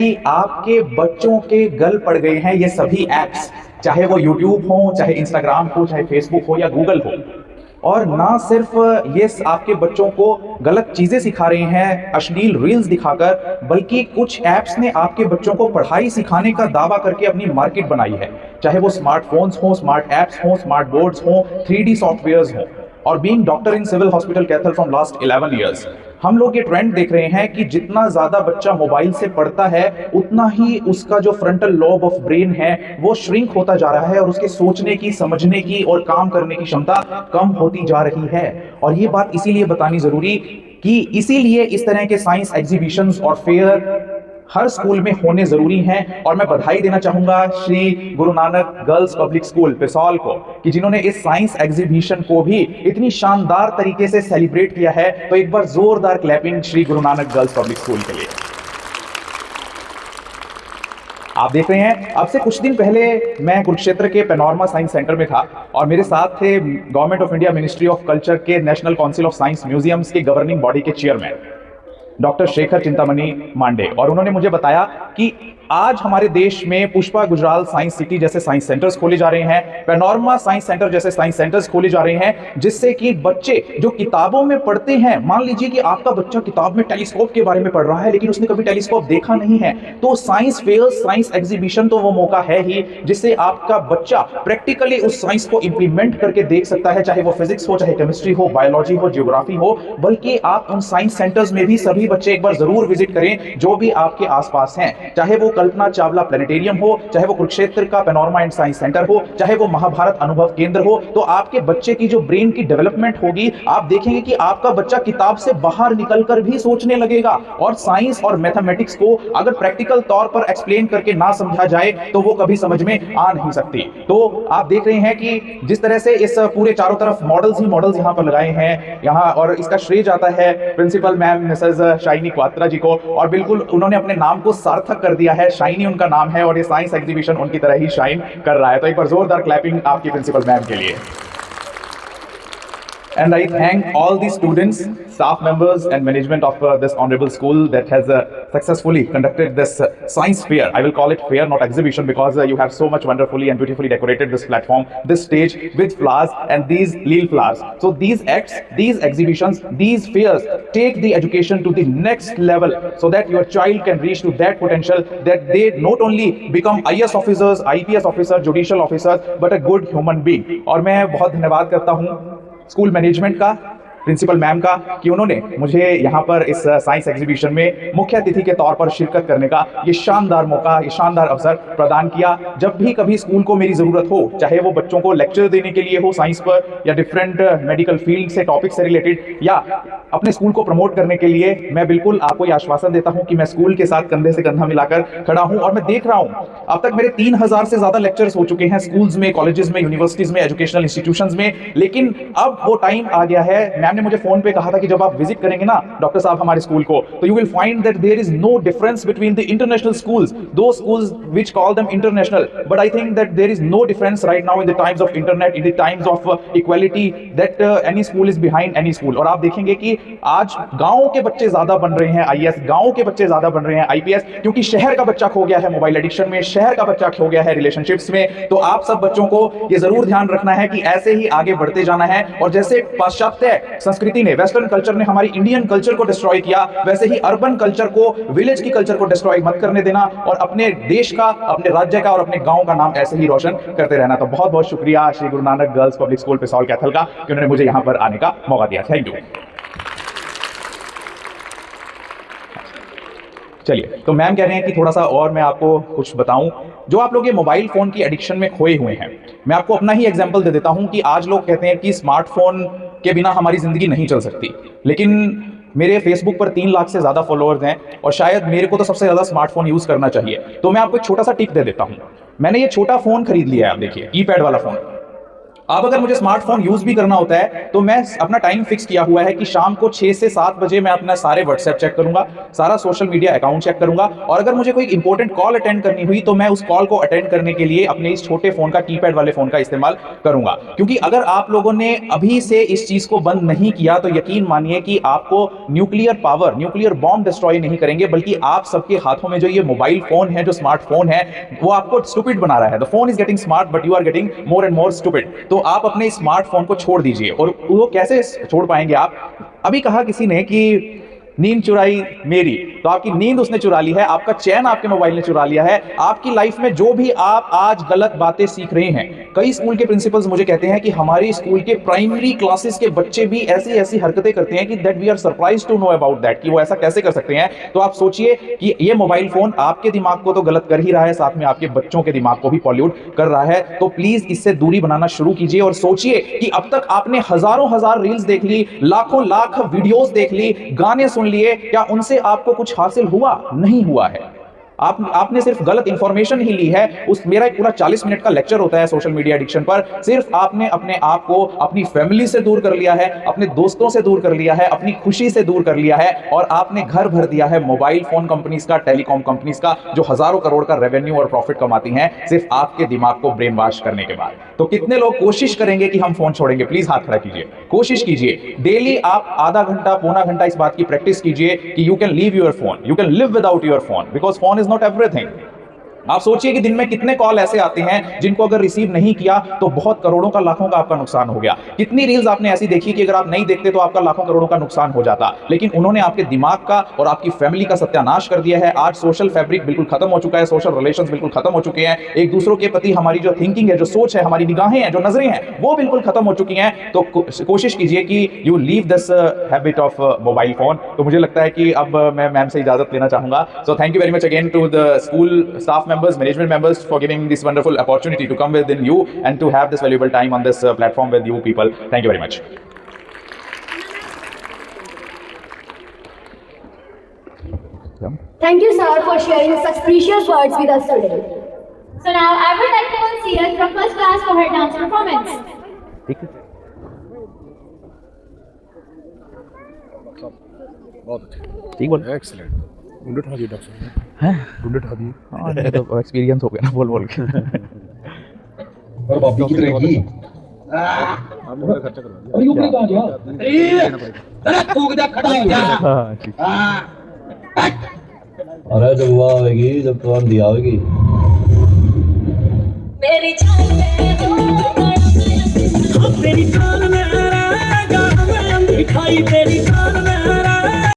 कि आपके बच्चों के गल पड़ गए हैं ये सभी ऐप्स, चाहे वो यूट्यूब हो, चाहे इंस्टाग्राम हो, चाहे फेसबुक हो या गूगल हो। और ना सिर्फ ये आपके बच्चों को गलत चीजें सिखा रहे हैं अश्लील रील्स दिखाकर, बल्कि कुछ ऐप्स ने आपके बच्चों को पढ़ाई सिखाने का दावा करके अपनी मार्केट बनाई है। चाहे वो स्मार्टफोन्स हो, स्मार्ट ऐप्स हो, स्मार्ट बोर्ड्स हो, 3D सॉफ्टवेयर्स हो। और being doctor in civil hospital Kaithal from last 11 years, हम लोग ये ट्रेंड देख रहे हैं कि जितना ज्यादा बच्चा मोबाइल से पढ़ता है उतना ही उसका जो फ्रंटल लॉब ऑफ ब्रेन है वो श्रिंक होता जा रहा है और उसके सोचने की, समझने की और काम करने की क्षमता कम होती जा रही है। और ये बात इसीलिए बतानी जरूरी कि इसीलिए इस तरह के साइंस एग्जीबिशंस और फेयर हर स्कूल में होने जरूरी हैं। और मैं बधाई देना चाहूंगा Shri Guru Nanak girls public school पिसौल को कि जिन्होंने इस साइंस एग्जीबिशन को भी इतनी शानदार तरीके से सेलिब्रेट किया है। तो एक बार जोरदार clapping Shri Guru Nanak girls public school के लिए। आप देख रहे हैं, अब से कुछ दिन पहले मैं कुरुक्षेत्र के पैनोरमा साइंस सेंटर में था और मेरे साथ थे government of India ministry of culture के national council of science museums के गवर्निंग बॉडी के चेयरमैन डॉक्टर शेखर चिंतामणि मांडे। और उन्होंने मुझे बताया कि आज हमारे देश में पुष्पा गुजराल साइंस सिटी जैसे साइंस सेंटर्स खोले जा रहे हैं, पैनोरमा साइंस सेंटर जैसे साइंस सेंटर्स खोले जा रहे हैं, जिससे कि बच्चे जो किताबों में पढ़ते हैं, मान लीजिए कि आपका बच्चा किताब में टेलीस्कोप के बारे में पढ़ रहा है लेकिन उसने कभी टेलीस्कोप देखा नहीं है, तो साइंस फेयर, साइंस एग्जीबिशन तो वो मौका है ही जिससे आपका बच्चा प्रैक्टिकली उस साइंस को इंप्लीमेंट करके देख सकता है, चाहे वो फिजिक्स हो, चाहे केमिस्ट्री हो, बायोलॉजी हो, ज्योग्राफी हो। बल्कि आप उन साइंस सेंटर्स में भी सभी बच्चे एक बार जरूर विजिट करें जो भी आपके आसपास हैं, चाहे वो कल्पना चावला प्लेनेटेरियम हो, चाहे वो कुरुक्षेत्र का पैनोरमा एंड साइंस सेंटर हो, चाहे वो महाभारत अनुभव केंद्र हो। तो आपके बच्चे की जो ब्रेन की डेवलपमेंट होगी, आप देखेंगे कि आपका बच्चा किताब से बाहर निकलकर भी सोचने लगेगा। और साइंस और मैथमेटिक्स को अगर प्रैक्टिकल तौर पर एक्सप्लेन करके ना समझा जाए तो वो कभी समझ में आ नहीं सकती। तो आप देख रहे हैं कि जिस तरह से इस पूरे चारों तरफ मॉडल्स ही मॉडल्स यहां पर लगाए हैं यहां, और इसका श्रेय जाता है principal ma'am Mrs Shiny Kwatra ji को। और बिल्कुल उन्होंने अपने नाम को सार्थक कर दिया है, शाइनी उनका नाम है और ये साइंस एग्जीबिशन उनकी तरह ही शाइन कर रहा है। तो एक बार जोरदार क्लैपिंग आपकी प्रिंसिपल मैम के लिए। And I thank all the students, staff members and management of this honorable school that has successfully conducted this science fair. I will call it fair, not exhibition, because you have so much wonderfully and beautifully decorated this platform, this stage with flowers and these lil flowers. So these acts, these exhibitions, these fairs take the education to the next level so that your child can reach to that potential that they not only become IAS officers, IPS officers, judicial officers, but a good human being. और मैं बहुत धन्यवाद करता हूँ school management का, principal ma'am का, कि उन्होंने मुझे यहाँ पर इस साइंस एग्जीबिशन में मुख्य अतिथि के तौर पर शिरकत करने का ये शानदार मौका, ये शानदार अवसर प्रदान किया। जब भी कभी स्कूल को मेरी ज़रूरत हो, चाहे वो बच्चों को लेक्चर देने के लिए हो साइंस पर या डिफरेंट मेडिकल फील्ड से टॉपिक से रिलेटेड, या अपने स्कूल को प्रमोट करने के लिए, मैं बिल्कुल आपको ये आश्वासन देता हूँ कि मैं स्कूल के साथ कंधे से कंधा मिलाकर खड़ा हूँ। और मैं देख रहा हूँ अब तक मेरे 3000 से ज़्यादा लेक्चर्स हो चुके हैं स्कूल्स में, कॉलेजेस में, यूनिवर्सिटीज़ में, एजुकेशनल इंस्टीट्यूशंस में। लेकिन अब वो टाइम आ गया है, मैम ने मुझे फ़ोन पे कहा था कि जब आप विजिट करेंगे ना डॉक्टर साहब हमारे स्कूल को, तो you will find that there is no difference between the international schools, two schools which call them international, but I think that there is no difference right now in the times of internet, in the times of equality, that any school is behind any school. और आप देखेंगे कि आज गांव के बच्चे ज्यादा बन रहे हैं आईएएस, गांव के बच्चे ज्यादा बन रहे हैं आईपीएस, क्योंकि शहर का बच्चा खो गया है मोबाइल एडिक्शन में, शहर का बच्चा खो गया है रिलेशनशिप्स में। तो आप सब बच्चों को ये जरूर ध्यान रखना है कि ऐसे ही आगे बढ़ते जाना है। और जैसे पाश्चात्य संस्कृति ने, वेस्टर्न कल्चर ने हमारी इंडियन कल्चर को डिस्ट्रॉय किया, वैसे ही अर्बन कल्चर को, विलेज की कल्चर को डिस्ट्रॉय मत करने देना और अपने देश का, अपने राज्य का और अपने गांव का नाम ऐसे ही रोशन करते रहना। तो बहुत बहुत शुक्रिया Shri Guru Nanak girls public school Pisaul Kaithal का कि उन्होंने मुझे यहां पर आने का मौका दिया। Thank you. चलिए, तो मैम कह रहे हैं कि थोड़ा सा और मैं आपको कुछ बताऊं। जो आप लोग ये मोबाइल फोन की एडिक्शन में खोए हुए हैं, मैं आपको अपना ही एग्जांपल दे देता हूं कि आज लोग कहते हैं कि स्मार्टफोन के बिना हमारी जिंदगी नहीं चल सकती, लेकिन मेरे फेसबुक पर 3 लाख से ज़्यादा फॉलोअर्स हैं और शायद मेरे को तो सबसे ज़्यादा स्मार्टफोन यूज़ करना चाहिए। तो मैं आपको एक छोटा सा टिप दे देता हूँ। मैंने ये छोटा फ़ोन खरीद लिया है, आप देखिए, कीपैड वाला फ़ोन। अब अगर मुझे स्मार्टफोन यूज भी करना होता है तो मैं अपना टाइम फिक्स किया हुआ है कि शाम को 6 से 7 बजे मैं अपना सारे व्हाट्सएप चेक करूंगा, सारा सोशल मीडिया अकाउंट चेक करूंगा, और अगर मुझे कोई इंपॉर्टेंट कॉल अटेंड करनी हुई तो मैं उस कॉल को अटेंड करने के लिए अपने इस छोटे फोन का, कीपैड वाले फोन का इस्तेमाल करूंगा। क्योंकि अगर आप लोगों ने अभी से इस चीज को बंद नहीं किया तो यकीन मानिए कि आपको nuclear power, nuclear bomb destroy नहीं करेंगे, बल्कि आप सबके हाथों में जो ये मोबाइल फोन है, जो स्मार्टफोन है, वो आपको स्टूपिड बना रहा है। The phone is getting smart but you are getting more and more stupid. तो आप अपने स्मार्टफोन को छोड़ दीजिए। और वो कैसे छोड़ पाएंगे आप? अभी कहा किसी ने कि नींद चुराई मेरी, तो आपकी नींद उसने चुरा ली है, आपका चैन आपके मोबाइल ने चुरा लिया है। आपकी लाइफ में जो भी आप आज गलत बातें सीख रहे हैं, कई स्कूल के प्रिंसिपल्स मुझे कहते हैं कि हमारी स्कूल के प्राइमरी क्लासेस के बच्चे भी ऐसी ऐसी हरकतें करते हैं कि that we are surprise to know about that, कि वो ऐसा कैसे कर सकते हैं। तो आप सोचिए कि ये मोबाइल फोन आपके दिमाग को तो गलत कर ही रहा है, साथ में आपके बच्चों के दिमाग को भी पॉल्यूट कर रहा है। तो प्लीज इससे दूरी बनाना शुरू कीजिए और सोचिए कि अब तक आपने हजारों हजार रील्स देख ली, लाखों लाख वीडियोस देख ली, गाने सुन लिए, क्या उनसे आपको कुछ हासिल हुआ? नहीं हुआ है। आपने सिर्फ गलत इंफॉर्मेशन ही ली है। मेरा एक पूरा 40 मिनट का लेक्चर होता है सोशल मीडिया एडिक्शन पर। सिर्फ आपने अपने आप को अपनी फैमिली से दूर कर लिया है, अपने दोस्तों से दूर कर लिया है, अपनी खुशी से दूर कर लिया है, और आपने घर भर दिया है मोबाइल फोन कंपनीज का, टेलीकॉम कंपनीज का, जो हजारों करोड़ का रेवेन्यू और प्रॉफिट कमाती हैं सिर्फ आपके दिमाग को ब्रेन वॉश करने के बाद। तो कितने लोग कोशिश करेंगे कि हम फोन छोड़ेंगे? प्लीज हाथ खड़ा कीजिए, कोशिश कीजिए। डेली आप आधा घंटा, पौना घंटा इस बात की प्रैक्टिस कीजिए कि you can leave your phone, you can live without your phone, because phone is not everything। आप सोचिए कि दिन में कितने कॉल ऐसे आते हैं जिनको अगर रिसीव नहीं किया तो बहुत करोड़ों का, लाखों का आपका नुकसान हो गया। कितनी रील्स आपने ऐसी देखी कि अगर आप नहीं देखते तो आपका लाखों करोड़ों का नुकसान हो जाता, लेकिन उन्होंने आपके दिमाग का और आपकी फैमिली का सत्यानाश कर दिया है। आज सोशल फैब्रिक बिल्कुल खत्म हो चुका है, सोशल रिलेशंस बिल्कुल खत्म हो चुके हैं। एक दूसरों के प्रति हमारी जो थिंकिंग है, जो सोच है, हमारी निगाहें हैं, जो नजरें हैं, वो बिल्कुल खत्म हो चुकी हैं। तो कोशिश कीजिए कि you leave this habit of mobile phone. तो मुझे लगता है कि अब मैं मैम से इजाजत लेना चाहूंगा। So thank you very much again to the school staff members, management members, for giving this wonderful opportunity to come within you and to have this valuable time on this platform with you people. Thank you very much. Thank you, sir, for sharing such precious words with us today. So now I would like to call Seeraj from first class for her dance performance. बहुत अच्छा, ठीक बोल, excellent. ढूंढे उठा दिए doctor साहब, हैं? ढूंढे उठा दिए। हाँ, ये तो एक्सपीरियंस हो गया ना बोल बोल के। और भाभी की तरह की आपने मेरा खर्चा करवा दिया। और यूं कहाँ गया? अरे थूक दे, खड़ा हो जा। हाँ, ठीक। अरे जब वो आएगी, जब तो हम दिया होगी। मेरी जान तेरी जान में रहेगा, मैं दिखाई तेरी जान में